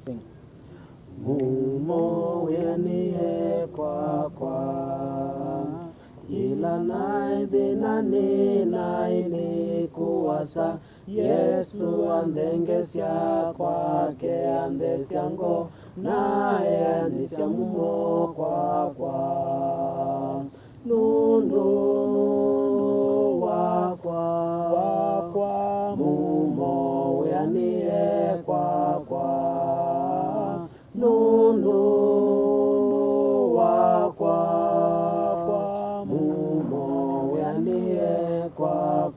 Sing. Mumo yanie kwa ila naidhi nani kuwasa Yesu andengesya kwake andesyango naye anisya mumo kwa nundu wakwa mumo yanie kwa nundu wakwa mumo yanie kwa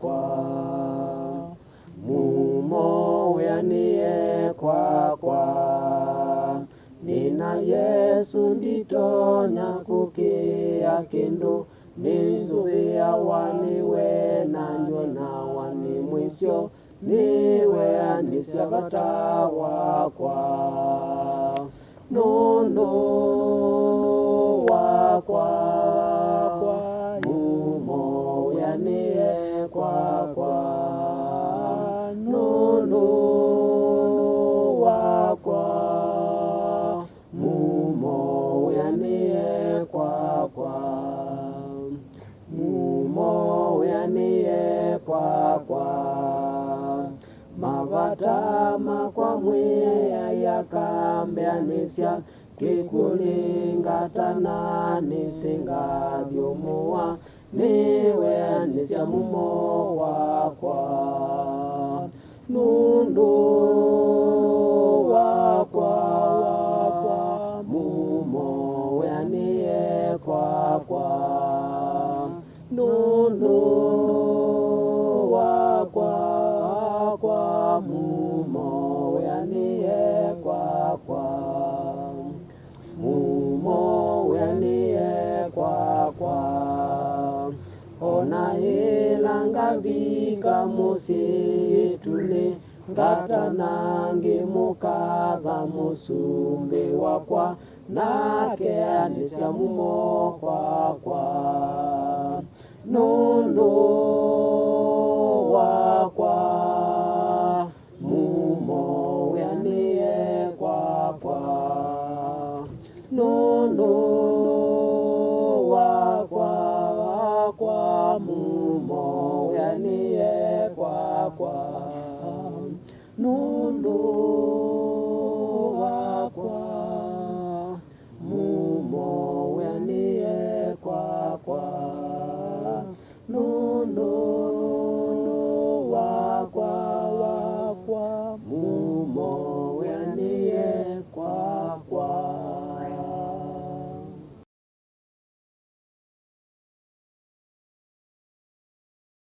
mumo yanie kwa nina Yesu nditonya kukia kindu nizuia waniwe nanyo na wani mwisho niwe anisya vata wakwa nundu wakwa mumo yanie kwa nundu wakwa mumo yanie kwa mumo yanie kwa mavata makwa mwiya yakambeanisya kikulingatana nisingathiumua niwe anisya mumo wakwa nundu wakwa mumo yanie kwa nundu wakwa mumo yanie kwa mumo yanie kwa ona ilanga vika musituni ngatanangi mukatha musumbi wakwa nake anisya mumo kwa nundu wakwa mumo yanie kwa nundu wakwa mumo yanie kwa nundu wakwa mumo yanie kwa nundu wakwa mumo